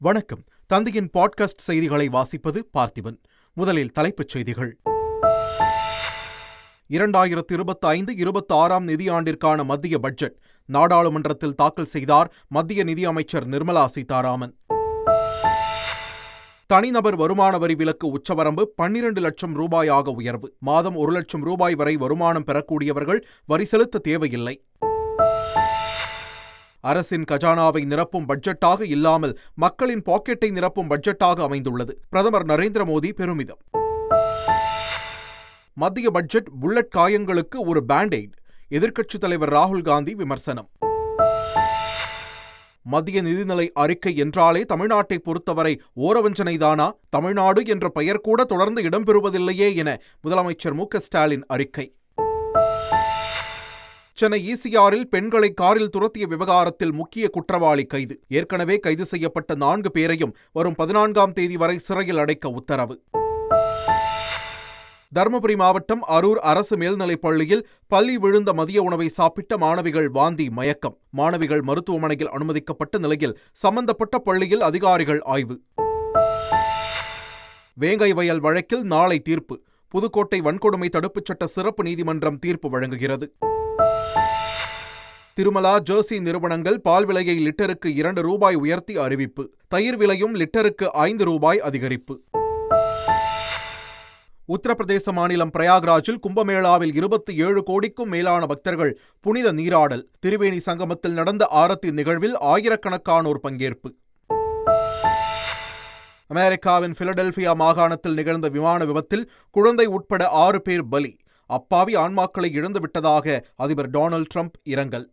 வணக்கம். தந்தையின் பாட்காஸ்ட் செய்திகளை வாசிப்பது பார்த்திபன். முதலில் தலைப்புச் செய்திகள். 2025-26 நிதியாண்டிற்கான மத்திய பட்ஜெட் நாடாளுமன்றத்தில் தாக்கல் செய்தார் மத்திய நிதியமைச்சர் நிர்மலா சீதாராமன். தனிநபர் வருமான வரி விலக்கு உச்சவரம்பு 12 லட்சம் ரூபாயாக உயர்வு. மாதம் 1 லட்சம் ரூபாய் வரை வருமானம் பெறக்கூடியவர்கள் வரி செலுத்த தேவையில்லை. அரசின் கஜானாவை நிரப்பும் பட்ஜெட்டாக இல்லாமல் மக்களின் பாக்கெட்டை நிரப்பும் பட்ஜெட்டாக அமைந்துள்ளது. பிரதமர் நரேந்திர மோடி பெருமிதம். மத்திய பட்ஜெட் புல்லட் காயங்களுக்கு ஒரு பேண்ட்-எய்ட். எதிர்க்கட்சித் தலைவர் ராகுல் காந்தி விமர்சனம். மத்திய நிதிநிலை அறிக்கை என்றாலே தமிழ்நாட்டை பொறுத்தவரை ஓரவஞ்சனைதானா? தமிழ்நாடு என்ற பெயர் கூட தொடர்ந்து இடம்பெறுவதில்லையே என முதலமைச்சர் மு.க.ஸ்டாலின் அறிக்கை. சென்னை ECRல் பெண்களை காரில் துரத்திய விவகாரத்தில் முக்கிய குற்றவாளி கைது. ஏற்கனவே கைது செய்யப்பட்ட 4 பேரையும் வரும் 14ஆம் தேதி வரை சிறையில் அடைக்க உத்தரவு. தருமபுரி மாவட்டம் அரூர் அரசு மேல்நிலைப் பள்ளியில் பள்ளி விழுந்த மதிய உணவை சாப்பிட்ட மாணவிகள் வாந்தி மயக்கம். மாணவிகள் மருத்துவமனையில் அனுமதிக்கப்பட்ட நிலையில் சம்பந்தப்பட்ட பள்ளியில் அதிகாரிகள் ஆய்வு. வேங்கை வயல் வழக்கில் நாளை தீர்ப்பு. புதுக்கோட்டை வன்கொடுமை தடுப்புச் சட்ட சிறப்பு நீதிமன்றம் தீர்ப்பு வழங்குகிறது. திருமலா ஜெர்சி நிறுவனங்கள் பால் விலையை லிட்டருக்கு 2 ரூபாய் உயர்த்தி அறிவிப்பு. தயிர் விலையும் லிட்டருக்கு 5 ரூபாய் அதிகரிப்பு. உத்தரப்பிரதேச மாநிலம் பிரயாக்ராஜில் கும்பமேளாவில் 27 கோடிக்கும் மேலான பக்தர்கள் புனித நீராடல். திரிவேணி சங்கமத்தில் நடந்த ஆரத்தி நிகழ்வில் ஆயிரக்கணக்கானோர் பங்கேற்பு. அமெரிக்காவின் பிலடெல்பியா மாகாணத்தில் நிகழ்ந்த விமான விபத்தில் குழந்தை உட்பட 6 பேர் பலி. அப்பாவி ஆன்மாக்களை இழந்துவிட்டதாக அதிபர் டொனால்ட் ட்ரம்ப் இரங்கல்.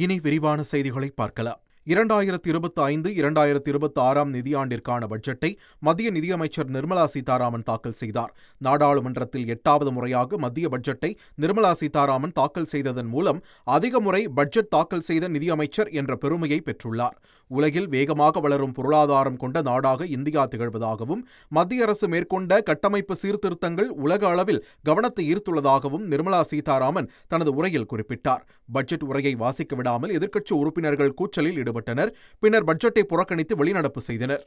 இனி விரிவான செய்திகளை பார்க்கலாம். 2025-26 நிதியாண்டிற்கான பட்ஜெட்டை மத்திய நிதியமைச்சர் நிர்மலா சீதாராமன் தாக்கல் செய்தார். நாடாளுமன்றத்தில் 8வது முறையாக மத்திய பட்ஜெட்டை நிர்மலா சீதாராமன் தாக்கல் செய்ததன் மூலம் அதிக முறை பட்ஜெட் தாக்கல் செய்த நிதியமைச்சர் என்ற பெருமையை பெற்றுள்ளார். உலகில் வேகமாக வளரும் பொருளாதாரம் கொண்ட நாடாக இந்தியா திகழ்வதாகவும் மத்திய அரசு மேற்கொண்ட கட்டமைப்பு சீர்திருத்தங்கள் உலக அளவில் கவனத்தை ஈர்த்துள்ளதாகவும் நிர்மலா சீதாராமன் தனது உரையில் குறிப்பிட்டார். பட்ஜெட் உரையை வாசிக்க விடாமல் எதிர்க்கட்சி உறுப்பினர்கள் கூச்சலில் ஈடுபட்டனர். பின்னர் பட்ஜெட்டை புறக்கணித்து வெளிநடப்பு செய்தனர்.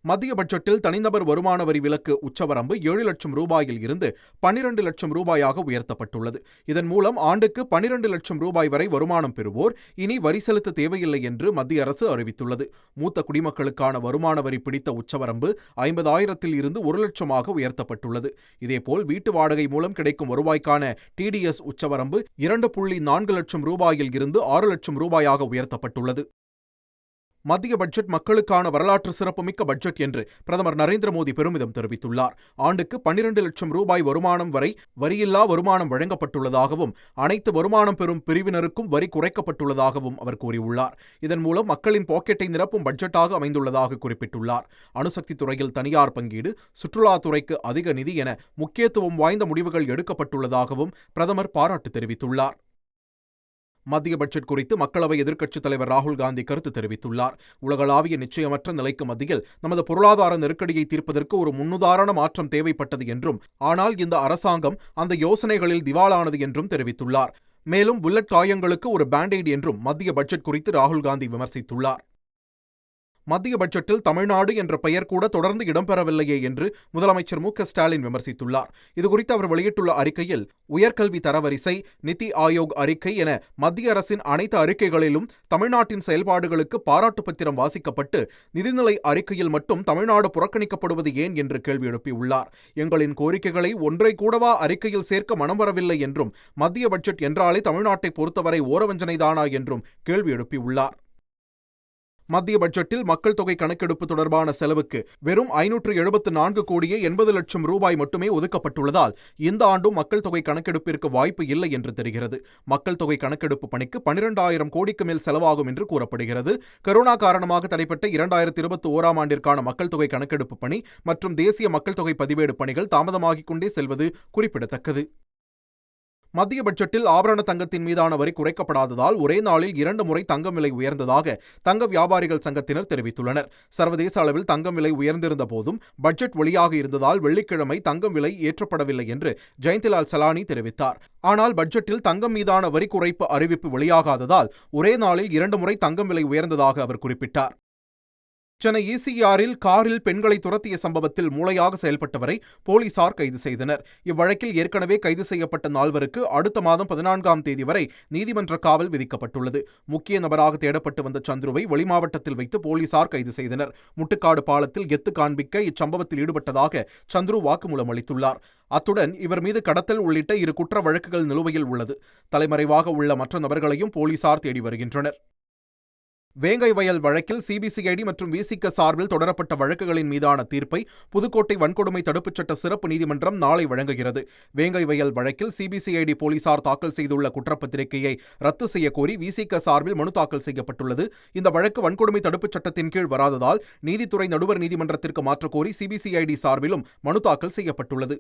மத்திய பட்ஜெட்டில் தனிநபர் வருமான வரி விலக்கு உச்சவரம்பு 7 லட்சம் ரூபாயில் இருந்து 12 லட்சம் ரூபாயாக உயர்த்தப்பட்டுள்ளது. இதன் மூலம் ஆண்டுக்கு 12 லட்சம் ரூபாய் வரை வருமானம் பெறுவோர் இனி வரி செலுத்த தேவையில்லை என்று மத்திய அரசு அறிவித்துள்ளது. மூத்த குடிமக்களுக்கான வருமான வரி பிடித்த உச்சவரம்பு 50,000 இருந்து 1 லட்சமாக உயர்த்தப்பட்டுள்ளது. இதேபோல் வீட்டு வாடகை மூலம் கிடைக்கும் வருவாய்க்கான TDS உச்சவரம்பு 2.4 லட்சம் ரூபாயில் இருந்து 6 லட்சம் ரூபாயாக உயர்த்தப்பட்டுள்ளது. மத்திய பட்ஜெட் மக்களுக்கான வரலாற்று சிறப்புமிக்க பட்ஜெட் என்று பிரதமர் நரேந்திர மோடி பெருமிதம் தெரிவித்துள்ளார். ஆண்டுக்கு 12 லட்சம் ரூபாய் வருமானம் வரை வரியில்லா வருமானம் வழங்கப்பட்டுள்ளதாகவும் அனைத்து வருமானம் பெறும் பிரிவினருக்கும் வரி குறைக்கப்பட்டுள்ளதாகவும் அவர் கூறியுள்ளார். இதன் மூலம் மக்களின் பாக்கெட்டை நிரப்பும் பட்ஜெட்டாக அமைந்துள்ளதாக குறிப்பிட்டுள்ளார். அணுசக்தி துறையில் தனியார் பங்கீடு, சுற்றுலாத்துறைக்கு அதிக நிதி என முக்கியத்துவம் வாய்ந்த முடிவுகள் எடுக்கப்பட்டுள்ளதாகவும் பிரதமர் பாராட்டு தெரிவித்துள்ளார். மத்திய பட்ஜெட் குறித்து மக்களவை எதிர்க்கட்சித் தலைவர் ராகுல் காந்தி கருத்து தெரிவித்துள்ளார். உலகளாவிய நிச்சயமற்ற நிலைக்கு மத்தியில் நமது பொருளாதார நெருக்கடியை தீர்ப்பதற்கு ஒரு முன்னுதாரண மாற்றம் தேவைப்பட்டது என்றும், ஆனால் இந்த அரசாங்கம் அந்த யோசனைகளில் திவாலானது என்றும் தெரிவித்துள்ளார். மேலும் புல்லட் காயங்களுக்கு ஒரு பேண்ட்-எய்ட் என்றும் மத்திய பட்ஜெட் குறித்து ராகுல் காந்தி விமர்சித்துள்ளார். மத்திய பட்ஜெட்டில் தமிழ்நாடு என்ற பெயர் கூட தொடர்ந்து இடம்பெறவில்லையே என்று முதலமைச்சர் மு.க.ஸ்டாலின் விமர்சித்துள்ளார். இதுகுறித்து அவர் வெளியிட்டுள்ள அறிக்கையில், உயர்கல்வி தரவரிசை, நிதி ஆயோக் அறிக்கை என மத்திய அரசின் அனைத்து அறிக்கைகளிலும் தமிழ்நாட்டின் செயல்பாடுகளுக்கு பாராட்டு பத்திரம் வாசிக்கப்பட்டு நிதிநிலை அறிக்கையில் மட்டும் தமிழ்நாடு புறக்கணிக்கப்படுவது ஏன் என்று கேள்வி எழுப்பியுள்ளார். எங்களின் கோரிக்கைகளை ஒன்றை கூடவா அறிக்கையில் சேர்க்க மனம் வரவில்லை என்றும், மத்திய பட்ஜெட் என்றாலே தமிழ்நாட்டை பொறுத்தவரை ஓரவஞ்சனைதானா என்றும் கேள்வி எழுப்பியுள்ளார். மத்திய பட்ஜெட்டில் மக்கள் தொகை கணக்கெடுப்பு தொடர்பான செலவுக்கு வெறும் 574 கோடியே 80 லட்சம் ரூபாய் மட்டுமே ஒதுக்கப்பட்டுள்ளதால் இந்த ஆண்டும் மக்கள் தொகை கணக்கெடுப்பிற்கு வாய்ப்பு இல்லை என்று தெரிகிறது. மக்கள் தொகை கணக்கெடுப்பு பணிக்கு 12,000 கோடிக்கு மேல் செலவாகும் என்று கூறப்படுகிறது. கொரோனா காரணமாக தடைப்பட்ட 2021ஆம் ஆண்டிற்கான மக்கள் தொகை கணக்கெடுப்பு பணி மற்றும் தேசிய மக்கள் தொகை பதிவேடு பணிகள் தாமதமாகிக் கொண்டே செல்வது குறிப்பிடத்தக்கது. மத்திய பட்ஜெட்டில் ஆபரண தங்கத்தின் மீதான வரி குறைக்கப்படாததால் ஒரே நாளில் 2 முறை தங்கம் விலை உயர்ந்ததாக தங்க வியாபாரிகள் சங்கத்தினர் தெரிவித்துள்ளனர். சர்வதேச அளவில் தங்கம் விலை உயர்ந்திருந்த போதும் பட்ஜெட் வெளியாக இருந்ததால் வெள்ளிக்கிழமை தங்கம் விலை ஏற்றப்படவில்லை என்று ஜெயந்திலால் சலானி தெரிவித்தார். ஆனால் பட்ஜெட்டில் தங்கம் மீதான வரி குறைப்பு அறிவிப்பு வெளியாகாததால் ஒரே நாளில் 2 முறை தங்கம் விலை உயர்ந்ததாக அவர் குறிப்பிட்டார். சென்னை ECRல் காரில் பெண்களை துரத்திய சம்பவத்தில் மூளையாக செயல்பட்டவரை போலீசார் கைது செய்தனர். இவ்வழக்கில் ஏற்கனவே கைது செய்யப்பட்ட 4 அடுத்த மாதம் 14ஆம் தேதி வரை நீதிமன்ற காவல் விதிக்கப்பட்டுள்ளது. முக்கிய நபராக தேடப்பட்டு வந்த சந்துருவை வெளிமாவட்டத்தில் வைத்து போலீசார் கைது செய்தனர். முட்டுக்காடு பாலத்தில் கெத்து காண்பிக்க இச்சம்பவத்தில் ஈடுபட்டதாக சந்துரு வாக்குமூலம் அளித்துள்ளார். அத்துடன் இவர் மீது கடத்தல் உள்ளிட்ட 2 குற்ற வழக்குகள் நிலுவையில் உள்ளது. தலைமறைவாக உள்ள மற்ற நபர்களையும் போலீசார் தேடி வருகின்றனர். வேங்கை வயல் வழக்கில் CBCID மற்றும் VCK சார்பில் தொடரப்பட்ட வழக்குகளின் மீதான தீர்ப்பை புதுக்கோட்டை வன்கொடுமை தடுப்புச் சட்ட சிறப்பு நீதிமன்றம் நாளை வழங்குகிறது. வேங்கை வயல் வழக்கில் CBCID போலீசார் தாக்கல் செய்துள்ள குற்றப்பத்திரிகையை ரத்து செய்யக்கோரி VCK சார்பில் மனு தாக்கல் செய்யப்பட்டுள்ளது. இந்த வழக்கு வன்கொடுமை தடுப்புச் சட்டத்தின் கீழ் வராததால் நீதித்துறை நடுவர் நீதிமன்றத்திற்கு மாற்றக்கோரி CBCID சார்பிலும் மனு தாக்கல் செய்யப்பட்டுள்ளது.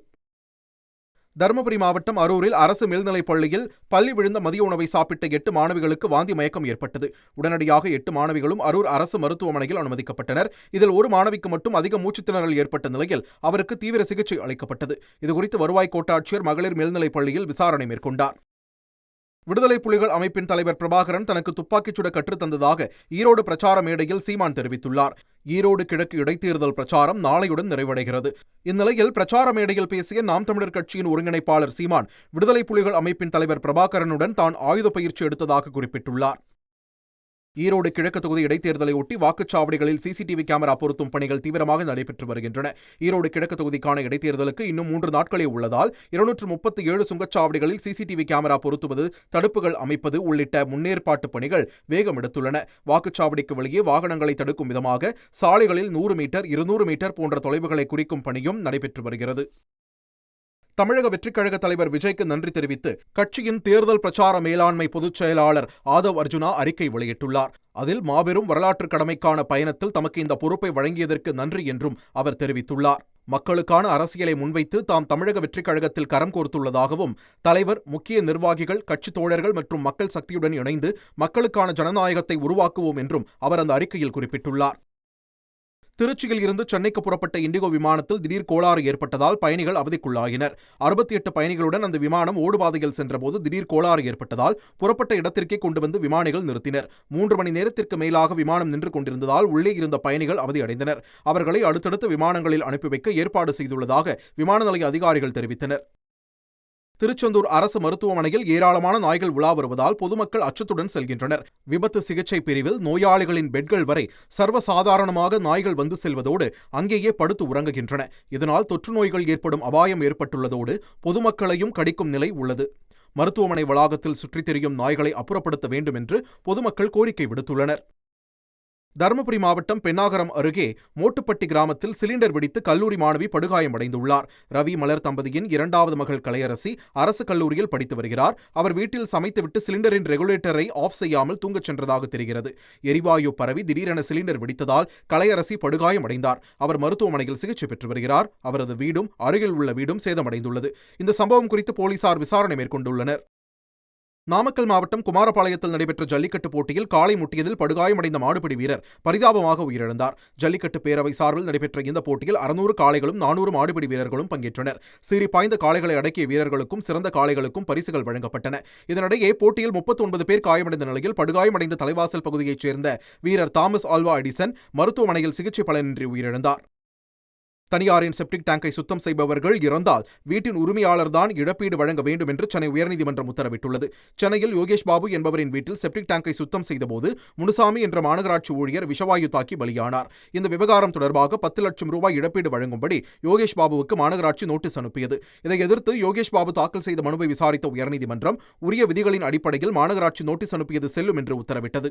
தருமபுரி மாவட்டம் அரூரில் அரசு மேல்நிலைப் பள்ளியில் பள்ளி விழுந்த மதிய உணவை சாப்பிட்ட 8 மாணவிகளுக்கு வாந்தி மயக்கம் ஏற்பட்டது. உடனடியாக 8 மாணவிகளும் அரூர் அரசு மருத்துவமனையில் அனுமதிக்கப்பட்டனர். இதில் ஒரு மாணவிக்கு மட்டும் அதிக மூச்சுத்திணறல் ஏற்பட்ட நிலையில் அவருக்கு தீவிர சிகிச்சை அளிக்கப்பட்டது. இதுகுறித்து வருவாய் கோட்டாட்சியர் மகளிர் மேல்நிலைப் பள்ளியில் விசாரணை மேற்கொண்டார். விடுதலை புலிகள் அமைப்பின் தலைவர் பிரபாகரன் தனக்கு துப்பாக்கிச் சுட கற்றுத்தந்ததாக ஈரோடு பிரச்சார மேடையில் சீமான் தெரிவித்துள்ளார். ஈரோடு கிழக்கு இடைத்தேர்தல் பிரச்சாரம் நாளையுடன் நிறைவடைகிறது. இந்நிலையில் பிரச்சார மேடையில் பேசிய நாம் தமிழர் கட்சியின் ஒருங்கிணைப்பாளர் சீமான் விடுதலை புலிகள் அமைப்பின் தலைவர் பிரபாகரனுடன் தான் ஆயுத பயிற்சி எடுத்ததாக குறிப்பிட்டுள்ளார். ஈரோடு கிழக்கு தொகுதி இடைத்தேர்தலை ஒட்டி வாக்குச்சாவடிகளில் CCTV கேமரா பொருத்தும் பணிகள் தீவிரமாக நடைபெற்று வருகின்றன. ஈரோடு கிழக்கு தொகுதிக்கான இடைத்தேர்தலுக்கு இன்னும் 3 நாட்களே உள்ளதால் 237 சுங்கச்சாவடிகளில் CCTV கேமரா பொருத்துவது, தடுப்புகள் அமைப்பது உள்ளிட்ட முன்னேற்பாட்டு பணிகள் வேகம் எடுத்துள்ளன. வாக்குச்சாவடிக்கு வெளியே வாகனங்களை தடுக்கும் விதமாக சாலைகளில் 100 மீட்டர், 200 மீட்டர் போன்ற தொலைவுகளை குறிக்கும் பணியும் நடைபெற்று வருகிறது. தமிழக வெற்றிக் கழக தலைவர் விஜய்க்கு நன்றி தெரிவித்து கட்சியின் தேர்தல் பிரச்சார மேலாண்மை பொதுச் செயலாளர் ஆதவ் அர்ஜுனா அறிக்கை வெளியிட்டுள்ளார். அதில் மாபெரும் வரலாற்று கடமைக்கான பயணத்தில் தமக்கு இந்த பொறுப்பை வழங்கியதற்கு நன்றி என்றும் அவர் தெரிவித்துள்ளார். மக்களுக்கான அரசியலை முன்வைத்து தாம் தமிழக வெற்றிக் கழகத்தில் கரம் கோர்த்துள்ளதாகவும், தலைவர், முக்கிய நிர்வாகிகள், கட்சித் தோழர்கள் மற்றும் மக்கள் சக்தியுடன் இணைந்து மக்களுக்கான ஜனநாயகத்தை உருவாக்குவோம் என்றும் அவர் அந்த அறிக்கையில் குறிப்பிட்டுள்ளார். திருச்சியில் இருந்து சென்னைக்கு புறப்பட்ட இண்டிகோ விமானத்தில் திடீர் கோளாறு ஏற்பட்டதால் பயணிகள் அவதிக்குள்ளாயினர். 68 பயணிகளுடன் அந்த விமானம் ஓடுபாதையில் சென்றபோது திடீர் கோளாறு ஏற்பட்டதால் புறப்பட்ட இடத்திற்கே கொண்டு வந்து விமானிகள் நிறுத்தினர். 3 மணி நேரத்திற்கு மேலாக விமானம் நின்று கொண்டிருந்ததால் உள்ளே இருந்த பயணிகள் அவதியடைந்தனர். அவர்களை அடுத்தடுத்த விமானங்களில் அனுப்பி வைக்க ஏற்பாடு செய்துள்ளதாக விமான நிலைய அதிகாரிகள் தெரிவித்தனர். திருச்செந்தூர் அரசு மருத்துவமனையில் ஏராளமான நாய்கள் உலா வருவதால் பொதுமக்கள் அச்சத்துடன் செல்கின்றனர். விபத்து சிகிச்சை பிரிவில் நோயாளிகளின் பெட்கள் வரை சர்வசாதாரணமாக நாய்கள் வந்து செல்வதோடு அங்கேயே படுத்து உறங்குகின்றன. இதனால் தொற்று நோய்கள் ஏற்படும் அபாயம் ஏற்பட்டுள்ளதோடு பொதுமக்களையும் கடிக்கும் நிலை உள்ளது. மருத்துவமனை வளாகத்தில் சுற்றித் திரியும் நாய்களை அப்புறப்படுத்த வேண்டும் என்று பொதுமக்கள் கோரிக்கை விடுத்துள்ளனர். தருமபுரி மாவட்டம் பென்னாகரம் அருகே மோட்டுப்பட்டி கிராமத்தில் சிலிண்டர் வெடித்து கல்லூரி மாணவி படுகாயமடைந்துள்ளார். ரவி மலர் தம்பதியின் 2வது மகள் கலையரசி அரசு கல்லூரியில் படித்து வருகிறார். அவர் வீட்டில் சமைத்துவிட்டு சிலிண்டரின் ரெகுலேட்டரை ஆஃப் செய்யாமல் தூங்கச் சென்றதாக தெரிகிறது. எரிவாயு பரவி திடீரென சிலிண்டர் வெடித்ததால் கலையரசி படுகாயமடைந்தார். அவர் மருத்துவமனையில் சிகிச்சை பெற்று வருகிறார். அவரது வீடும் அருகில் உள்ள வீடும் சேதமடைந்துள்ளது. இந்த சம்பவம் குறித்து போலீசார் விசாரணை மேற்கொண்டுள்ளனர். நாமக்கல் மாவட்டம் குமாரபாளையத்தில் நடைபெற்ற ஜல்லிக்கட்டு போட்டியில் காளை முட்டியதில் படுகாயமடைந்த மாடுபிடி வீரர் பரிதாபமாக உயிரிழந்தார். ஜல்லிக்கட்டு பேரவை சார்பில் நடைபெற்ற இந்த போட்டியில் 600 காளைகளும் 400 மாடுபிடி வீரர்களும் பங்கேற்றனர். சீறி பாய்ந்த காளைகளை அடக்கிய வீரர்களுக்கும் சிறந்த காளைகளுக்கும் பரிசுகள் வழங்கப்பட்டன. இதனிடையே போட்டியில் 39 பேர் காயமடைந்த நிலையில் படுகாயமடைந்த தலைவாசல் பகுதியைச் சேர்ந்த வீரர் தாமஸ் ஆல்வா எடிசன் மருத்துவமனையில் சிகிச்சை பலனின்றி உயிரிழந்தார். தனியாரின் செப்டிக் டேங்கை சுத்தம் செய்பவர்கள் இறந்தால் வீட்டின் உரிமையாளர்தான் இழப்பீடு வழங்க வேண்டும் என்று சென்னை உயர்நீதிமன்றம் உத்தரவிட்டுள்ளது. சென்னையில் யோகேஷ் பாபு என்பவரின் வீட்டில் செப்டிக் டேங்கை சுத்தம் செய்தபோது முனுசாமி என்ற மாநகராட்சி ஊழியர் விஷவாயு தாக்கி பலியானார். இந்த விவகாரம் தொடர்பாக 10 லட்சம் ரூபாய் இழப்பீடு வழங்கும்படி யோகேஷ் பாபுவுக்கு மாநகராட்சி நோட்டீஸ் அனுப்பியது. இதை எதிர்த்து யோகேஷ் பாபு தாக்கல் செய்த மனுவை விசாரித்த உயர்நீதிமன்றம் உரிய விதிகளின் அடிப்படையில் மாநகராட்சி நோட்டீஸ் அனுப்பியது செல்லும் என்று உத்தரவிட்டது.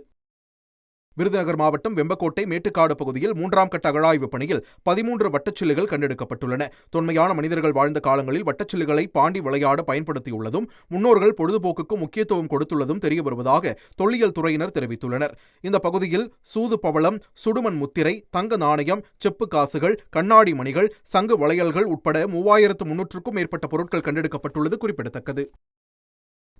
விருதுநகர் மாவட்டம் வெம்பக்கோட்டை மேட்டுக்காடு பகுதியில் 3ஆம் கட்ட அகழாய்வு பணியில் 13 வட்டச்சில்லுகள் கண்டெடுக்கப்பட்டுள்ளன. தொன்மையான மனிதர்கள் வாழ்ந்த காலங்களில் வட்டச்சில்லுகளை பாண்டி விளையாட பயன்படுத்தியுள்ளதும் முன்னோர்கள் பொழுதுபோக்குக்கு முக்கியத்துவம் கொடுத்துள்ளதும் தெரிய வருவதாக தொல்லியல் துறையினர் தெரிவித்துள்ளனர். இந்த பகுதியில் சூது பவளம், சுடுமண் முத்திரை, தங்க நாணயம், செப்பு காசுகள், கண்ணாடி மணிகள், சங்கு வளையல்கள் உட்பட 3300க்கும் மேற்பட்ட பொருட்கள் கண்டெடுக்கப்பட்டுள்ளது குறிப்பிடத்தக்கது.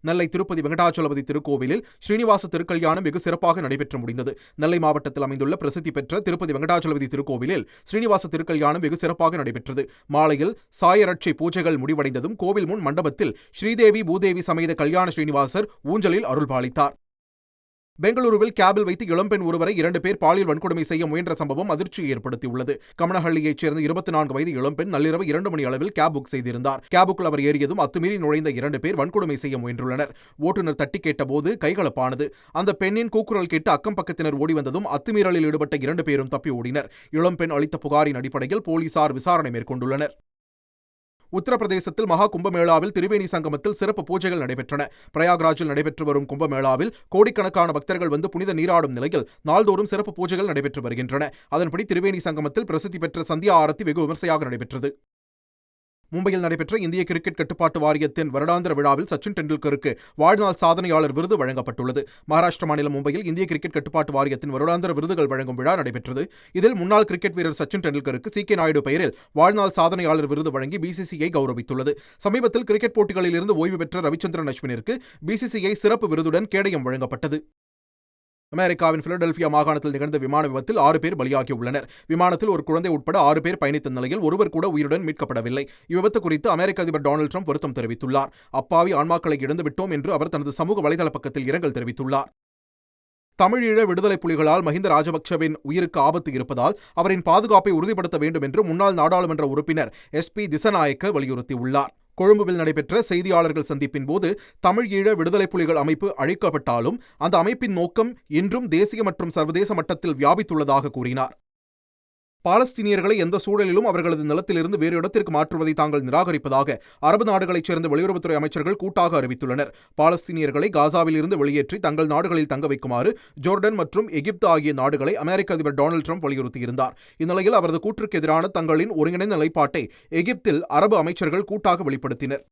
நெல்லை திருப்பதி வெங்கடாச்சலபதி திருக்கோவிலில் ஸ்ரீனிவாச திருக்கல்யாணம் வெகு சிறப்பாக நடைபெற்று முடிந்தது. நெல்லை மாவட்டத்தில் அமைந்துள்ள பிரசித்தி பெற்ற திருப்பதி வெங்கடாச்சலபதி திருக்கோவிலில் ஸ்ரீனிவாச திருக்கல்யாணம் வெகு சிறப்பாக நடைபெற்றது. மாலையில் சாயரட்சை பூஜைகள் முடிவடைந்ததும் கோவில் முன் மண்டபத்தில் ஸ்ரீதேவி பூதேவி சமேத கல்யாண ஸ்ரீனிவாசர் ஊஞ்சலில் அருள்பாலித்தார். பெங்களூருவில் கேபில் வைத்து இளம்பெண் ஒருவரை 2 பேர் பாலியல் வன்கொடுமை செய்ய முயன்ற சம்பவம் அதிர்ச்சியை ஏற்படுத்தியுள்ளது. கமனஹள்ளியைச் சேர்ந்த 24 வயது இளம்பெண் நள்ளிரவு 2 மணி அளவில் கேப் புக் செய்திருந்தார். கேபுக்குள் அவர் ஏறியதும் அத்துமீறி நுழைந்த 2 பேர் வன்கொடுமை செய்ய முயன்றுள்ளனர். ஓட்டுநர் தட்டி கேட்டபோது கைகலப்பானது. அந்த பெண்ணின் கூக்குரல் கேட்டு அக்கம் பக்கத்தினர் ஓடி வந்ததும் அத்துமீறலில் ஈடுபட்ட 2 பேரும் தப்பி ஓடினர். இளம்பெண் அளித்த புகாரின் அடிப்படையில் போலீசார் விசாரணை மேற்கொண்டுள்ளனர். உத்தரப்பிரதேசத்தில் மகா கும்பமேளாவில் திரிவேணி சங்கமத்தில் சிறப்பு பூஜைகள் நடைபெற்றன. பிரயாக்ராஜில் நடைபெற்று வரும் கும்பமேளாவில் கோடிக்கணக்கான பக்தர்கள் வந்து புனித நீராடும் நிலையில் நாள்தோறும் சிறப்பு பூஜைகள் நடைபெற்று வருகின்றன. அதன்படி திரிவேணி சங்கமத்தில் பிரசித்தி பெற்ற சந்தியா ஆரத்தி வெகு விமர்சையாக நடைபெற்றது. மும்பையில் நடைபெற்ற இந்திய கிரிக்கெட் கட்டுப்பாட்டு வாரியத்தின் வருடாந்திர விழாவில் சச்சின் டெண்டுல்கருக்கு வாழ்நாள் சாதனையாளர் விருது வழங்கப்பட்டுள்ளது. மகாராஷ்டிர மாநிலம் மும்பையில் இந்திய கிரிக்கெட் கட்டுப்பாட்டு வாரியத்தின் வருடாந்திர விருதுகள் வழங்கும் விழா நடைபெற்றது. இதில் முன்னாள் கிரிக்கெட் வீரர் சச்சின் டெண்டுல்கருக்கு சி.கே. நாயுடு பெயரில் வாழ்நாள் சாதனையாளர் விருது வழங்கி பிசிசிஐ கௌரவித்துள்ளது. சமீபத்தில் கிரிக்கெட் போட்டிகளில் இருந்து ஓய்வு பெற்ற ரவிச்சந்திரன் அஸ்வினிற்கு பிசிசிஐ சிறப்பு விருதுடன் கேடயம் வழங்கப்பட்டது. அமெரிக்காவின் பிலடெல்பியா மாகாணத்தில் நிகழ்ந்த விமான விபத்தில் 6 பேர் பலியாகியுள்ளனர். விமானத்தில் ஒரு குழந்தை உட்பட 6 பேர் பயணித்த நிலையில் ஒருவர் கூட உயிருடன் மீட்கப்படவில்லை. இவ்விபத்து குறித்து அமெரிக்க அதிபர் டொனால்டு டிரம்ப் வருத்தம் தெரிவித்துள்ளார். அப்பாவி ஆன்மாக்களை இழந்துவிட்டோம் என்று அவர் தனது சமூக வலைதள பக்கத்தில் இரங்கல் தெரிவித்துள்ளார். தமிழீழ விடுதலை புலிகளால் மஹிந்த ராஜபக்சவின் உயிருக்கு ஆபத்து இருப்பதால் அவரின் பாதுகாப்பை உறுதிப்படுத்த வேண்டும் என்று முன்னாள் நாடாளுமன்ற உறுப்பினர் எஸ்.பி. திசநாயக்க வலியுறுத்தியுள்ளார். கொழும்புவில் நடைபெற்ற செய்தியாளர்கள் சந்திப்பின் போது தமிழீழ விடுதலை புலிகள் அமைப்பு அழிக்கப்பட்டாலும் அந்த அமைப்பின் நோக்கம் இன்றும் தேசிய மற்றும் சர்வதேச மட்டத்தில் வியாபித்துள்ளதாக கூறினார். பாலஸ்தீனியர்களை எந்த சூழலிலும் அவர்களது நிலத்திலிருந்து வேறு இடத்திற்கு மாற்றுவதை தாங்கள் நிராகரிப்பதாக அரபு நாடுகளைச் சேர்ந்த வெளியுறவுத்துறை அமைச்சர்கள் கூட்டாக அறிவித்துள்ளனர். பாலஸ்தீனியர்களை காசாவில் இருந்து வெளியேற்றி தங்கள் நாடுகளில் தங்க வைக்குமாறு ஜோர்டன் மற்றும் எகிப்து ஆகிய நாடுகளை அமெரிக்க அதிபர் டொனால்டு டிரம்ப் வலியுறுத்தியிருந்தார். இந்நிலையில் அவரது கூற்றுக்கு எதிரான தங்களின் ஒருங்கிணைந்த நிலைப்பாட்டை எகிப்தில் அரபு அமைச்சர்கள் கூட்டாக வெளிப்படுத்தினர்.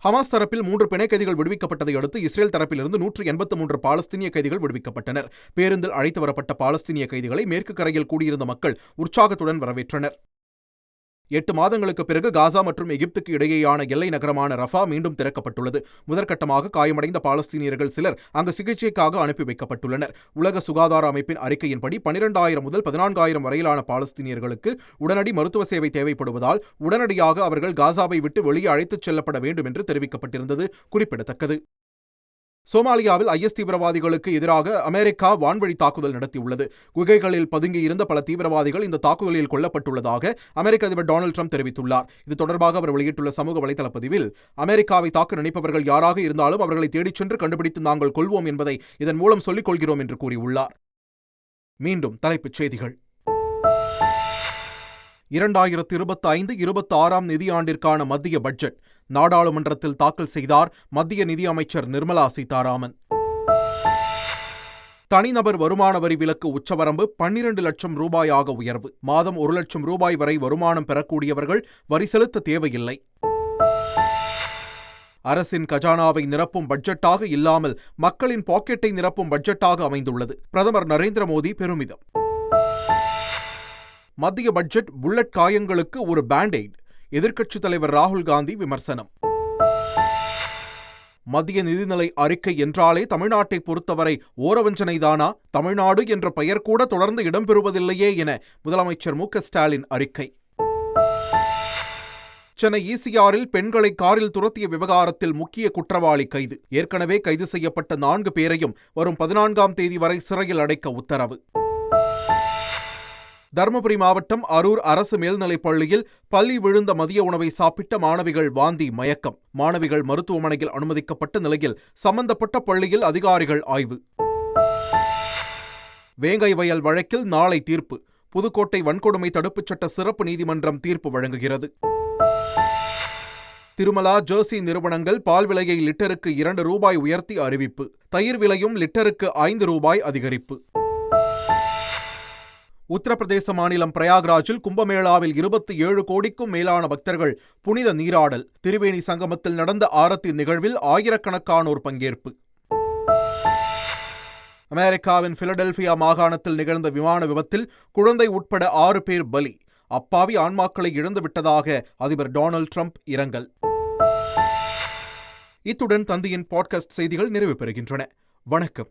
ஹமாஸ் தரப்பில் 3 பிணை கைதிகள் விடுவிக்கப்பட்டதை அடுத்து இஸ்ரேல் தரப்பிலிருந்து 183 பாலஸ்தீனிய கைதிகள் விடுவிக்கப்பட்டனர். பேருந்தில் அழைத்து வரப்பட்ட பாலஸ்தீனிய கைதிகளை மேற்கு கரையில் கூடியிருந்த மக்கள் உற்சாகத்துடன் வரவேற்றனர். 8 மாதங்களுக்கு பிறகு காசா மற்றும் எகிப்துக்கு இடையேயான எல்லை நகரமான ரஃபா மீண்டும் திறக்கப்பட்டுள்ளது. முதற்கட்டமாக காயமடைந்த பாலஸ்தீனியர்கள் சிலர் அங்கு சிகிச்சைக்காக அனுப்பி வைக்கப்பட்டுள்ளனர். உலக சுகாதார அமைப்பின் அறிக்கையின்படி 12,000 முதல் 14,000 வரையிலான பாலஸ்தீனியர்களுக்கு உடனடி மருத்துவ சேவை தேவைப்படுவதால் உடனடியாக அவர்கள் காசாவை விட்டு வெளியே அழைத்துச் செல்லப்பட வேண்டும் என்று தெரிவிக்கப்பட்டிருந்தது குறிப்பிடத்தக்கது. சோமாலியாவில் ஐஎஸ் தீவிரவாதிகளுக்கு எதிராக அமெரிக்கா வான்வழி தாக்குதல் நடத்தியுள்ளது. குகைகளில் பதுங்கியிருந்த பல தீவிரவாதிகள் இந்த தாக்குதலில் கொல்லப்பட்டுள்ளதாக அமெரிக்க அதிபர் டொனால்டு டிரம்ப் தெரிவித்துள்ளார். இது தொடர்பாக அவர் வெளியிட்டுள்ள சமூக வலைதள பதிவில், அமெரிக்காவை தாக்க நினைப்பவர்கள் யாராக இருந்தாலும் அவர்களை தேடிச் சென்று கண்டுபிடித்து நாங்கள் கொள்வோம் என்பதை இதன் மூலம் சொல்லிக் கொள்கிறோம் என்று கூறியுள்ளார். மீண்டும் தலைப்புச் செய்திகள். 2025-26 நிதியாண்டிற்கான மத்திய பட்ஜெட் நாடாளுமன்றத்தில் தாக்கல் செய்தார் மத்திய நிதியமைச்சர் நிர்மலா சீதாராமன். தனிநபர் வருமான வரி விலக்கு உச்சவரம்பு 12 லட்சம் ரூபாயாக உயர்வு. மாதம் 1 லட்சம் ரூபாய் வரை வருமானம் பெறக்கூடியவர்கள் வரி செலுத்த தேவையில்லை. அரசின் கஜானாவை நிரப்பும் பட்ஜெட்டாக இல்லாமல் மக்களின் பாக்கெட்டை நிரப்பும் பட்ஜெட்டாக அமைந்துள்ளது. பிரதமர் நரேந்திர மோடி பெருமிதம். மத்திய பட்ஜெட் புல்லட் காயங்களுக்கு ஒரு பேண்ட்-எய்ட். எதிர்க்கட்சித் தலைவர் ராகுல் காந்தி விமர்சனம். மத்திய நிதிநிலை அறிக்கை என்றாலே தமிழ்நாட்டை பொறுத்தவரை ஓரவஞ்சனைதானா? தமிழ்நாடு என்ற பெயர் கூட தொடர்ந்து இடம்பெறுவதில்லையே என முதலமைச்சர் மு.க. ஸ்டாலின் அறிக்கை. சென்னை ஈசிஆரில் பெண்களை காரில் துரத்திய விவகாரத்தில் முக்கிய குற்றவாளி கைது. ஏற்கனவே கைது செய்யப்பட்ட 4 பேரையும் வரும் 14ஆம் தேதி வரை சிறையில் அடைக்க உத்தரவு. தருமபுரி மாவட்டம் அரூர் அரசு மேல்நிலைப் பள்ளியில் பள்ளி விழுந்த மதிய உணவை சாப்பிட்ட மாணவிகள் வாந்தி மயக்கம். மாணவிகள் மருத்துவமனையில் அனுமதிக்கப்பட்ட நிலையில் சம்பந்தப்பட்ட பள்ளியில் அதிகாரிகள் ஆய்வு. வேங்கை வயல் வழக்கில் நாளை தீர்ப்பு. புதுக்கோட்டை வன்கொடுமை தடுப்புச் சட்ட சிறப்பு நீதிமன்றம் தீர்ப்பு வழங்குகிறது. திருமலா ஜெர்சி நிறுவனங்கள் பால் விலையை லிட்டருக்கு 2 ரூபாய் உயர்த்தி அறிவிப்பு. தயிர் விலையும் லிட்டருக்கு 5 ரூபாய் அதிகரிப்பு. உத்தரப்பிரதேச மாநிலம் பிரயாக்ராஜில் கும்பமேளாவில் 27 கோடிக்கும் மேலான பக்தர்கள் புனித நீராடல். திரிவேணி சங்கமத்தில் நடந்த ஆரத்தி நிகழ்வில் ஆயிரக்கணக்கானோர் பங்கேற்பு. அமெரிக்காவின் பிலடெல்பியா மாகாணத்தில் நிகழ்ந்த விமான விபத்தில் குழந்தை உட்பட 6 பேர் பலி. அப்பாவி ஆன்மாக்களை இழந்துவிட்டதாக அதிபர் டொனால்டு டிரம்ப் இரங்கல். இத்துடன் தந்தையின் பாட்காஸ்ட் செய்திகள் நிறைவு பெறுகின்றன. வணக்கம்.